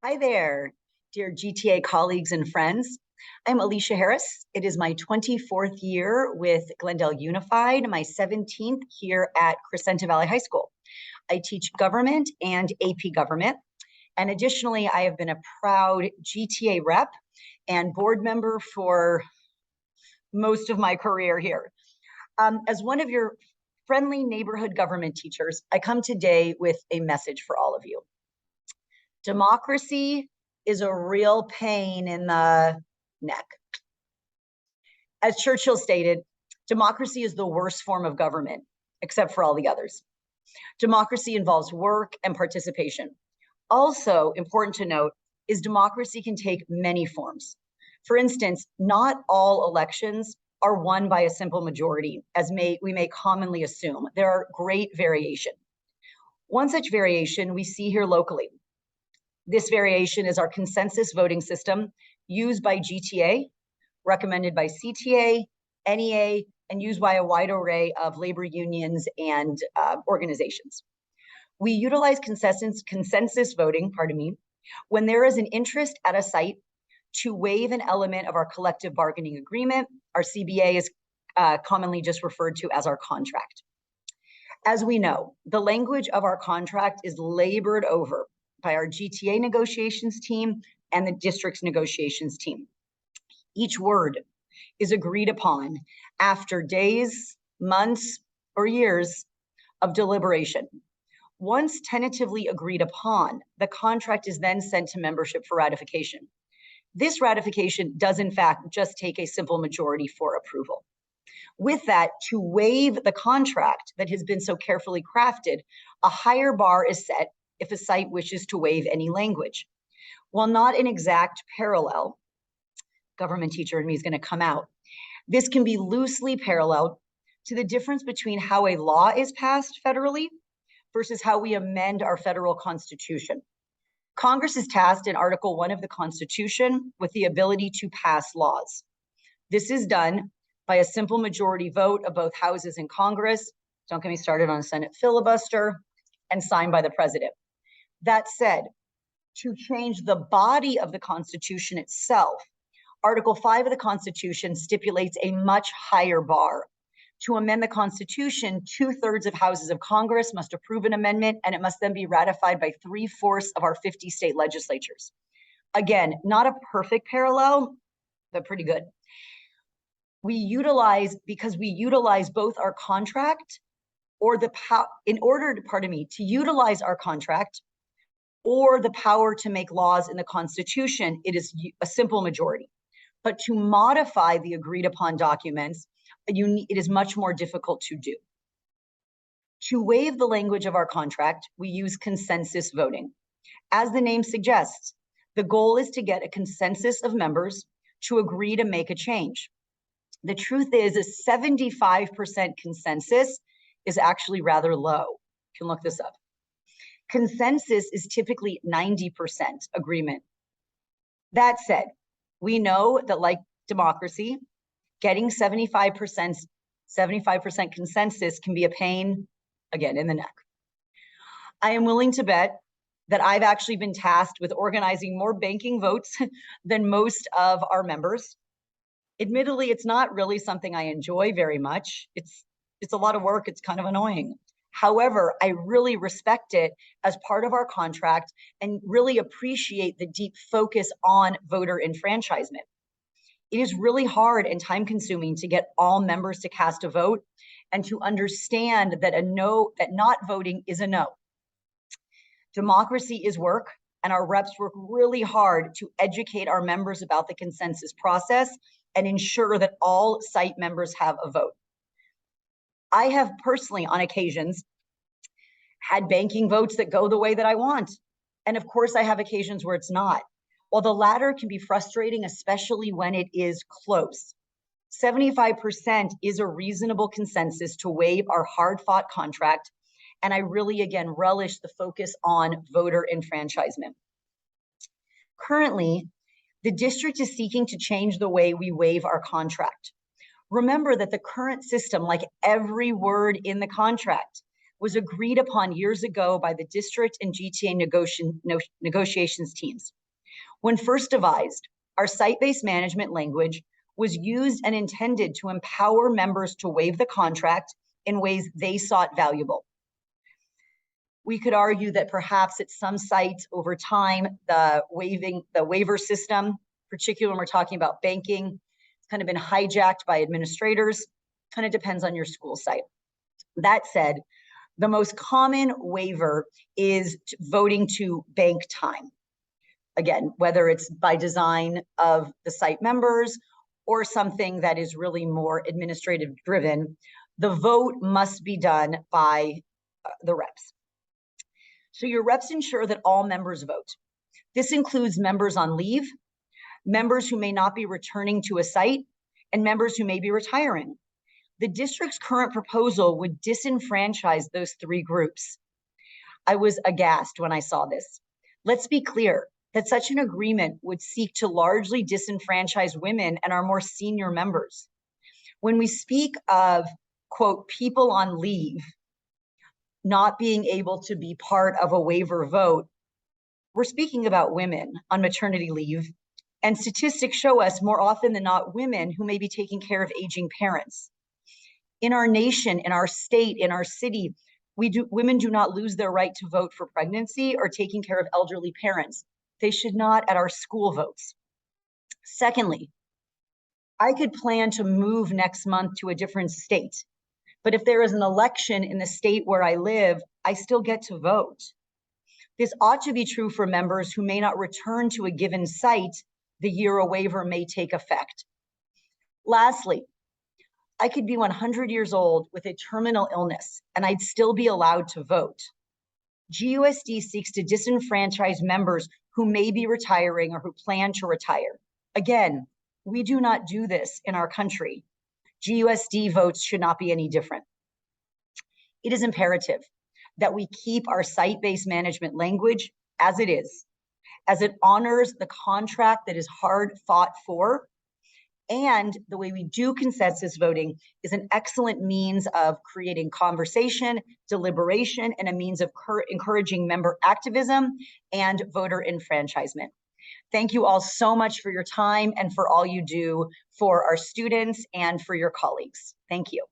Hi there, dear GTA colleagues and friends. I'm Alicia Harris. It is my 24th year with Glendale Unified, my 17th here at Crescenta Valley High School. I teach government and AP government. And additionally, I have been a proud GTA rep and board member for most of my career here. As one of your friendly neighborhood government teachers, I come today with a message for all of you. Democracy is a real pain in the neck. As Churchill stated, democracy is the worst form of government, except for all the others. Democracy involves work and participation. Also important to note is democracy can take many forms. For instance, not all elections are won by a simple majority, as we may commonly assume. There are great variation. One such variation we see here locally. This variation is our consensus voting system used by GTA, recommended by CTA, NEA, and used by a wide array of labor unions and organizations. We utilize consensus voting, when there is an interest at a site to waive an element of our collective bargaining agreement. Our CBA is commonly just referred to as our contract. As we know, the language of our contract is labored over by our GTA negotiations team and the district's negotiations team. Each word is agreed upon after days, months, or years of deliberation. Once tentatively agreed upon, the contract is then sent to membership for ratification. This ratification does in fact just take a simple majority for approval. With that, to waive the contract that has been so carefully crafted, a higher bar is set if a site wishes to waive any language. While not an exact parallel, government teacher in me is going to come out, this can be loosely paralleled to the difference between how a law is passed federally versus how we amend our federal constitution. Congress is tasked in Article 1 of the Constitution with the ability to pass laws. This is done by a simple majority vote of both houses in Congress, don't get me started on a Senate filibuster, and signed by the president. That said, to change the body of the Constitution itself, Article 5 of the Constitution stipulates a much higher bar. To amend the Constitution, 2/3 of houses of Congress must approve an amendment, and it must then be ratified by 3/4 of our 50 state legislatures. Again, not a perfect parallel, but pretty good. We utilize both our contract or to utilize our contract or the power to make laws in the Constitution, it is a simple majority. But to modify the agreed upon documents, it is much more difficult to do. To waive the language of our contract, we use consensus voting. As the name suggests, the goal is to get a consensus of members to agree to make a change. The truth is a 75% consensus is actually rather low. You can look this up. Consensus is typically 90% agreement. That said, we know that like democracy, getting 75% consensus can be a pain, again, in the neck. I am willing to bet that I've actually been tasked with organizing more banking votes than most of our members. Admittedly, it's not really something I enjoy very much. It's a lot of work. It's kind of annoying. However, I really respect it as part of our contract and really appreciate the deep focus on voter enfranchisement. It is really hard and time consuming to get all members to cast a vote and to understand that not voting is a no. Democracy is work, and our reps work really hard to educate our members about the consensus process and ensure that all site members have a vote. I have personally, on occasions, had banking votes that go the way that I want. And of course, I have occasions where it's not. While the latter can be frustrating, especially when it is close. 75% is a reasonable consensus to waive our hard-fought contract. And I really, again, relish the focus on voter enfranchisement. Currently, the district is seeking to change the way we waive our contract. Remember that the current system, like every word in the contract, was agreed upon years ago by the district and GTA negotiations teams. When first devised, our site-based management language was used and intended to empower members to waive the contract in ways they sought valuable. We could argue that perhaps at some sites over time, the waiver system, particularly when we're talking about banking, it's kind of been hijacked by administrators. Kind of depends on your school site. That said, the most common waiver is voting to bank time. Again, whether it's by design of the site members or something that is really more administrative driven, the vote must be done by the reps. So your reps ensure that all members vote. This includes members on leave, members who may not be returning to a site, and members who may be retiring. The district's current proposal would disenfranchise those three groups. I was aghast when I saw this. Let's be clear that such an agreement would seek to largely disenfranchise women and our more senior members. When we speak of, quote, people on leave not being able to be part of a waiver vote, we're speaking about women on maternity leave, and statistics show us more often than not women who may be taking care of aging parents. In our nation, in our state, in our city, women do not lose their right to vote for pregnancy or taking care of elderly parents. They should not at our school votes. Secondly, I could plan to move next month to a different state, but if there is an election in the state where I live, I still get to vote. This ought to be true for members who may not return to a given site the year a waiver may take effect. Lastly, I could be 100 years old with a terminal illness and I'd still be allowed to vote. GUSD seeks to disenfranchise members who may be retiring or who plan to retire. Again, we do not do this in our country. GUSD votes should not be any different. It is imperative that we keep our site-based management language as it is, as it honors the contract that is hard fought for. And the way we do consensus voting is an excellent means of creating conversation, deliberation, and a means of encouraging member activism and voter enfranchisement. Thank you all so much for your time and for all you do for our students and for your colleagues. Thank you.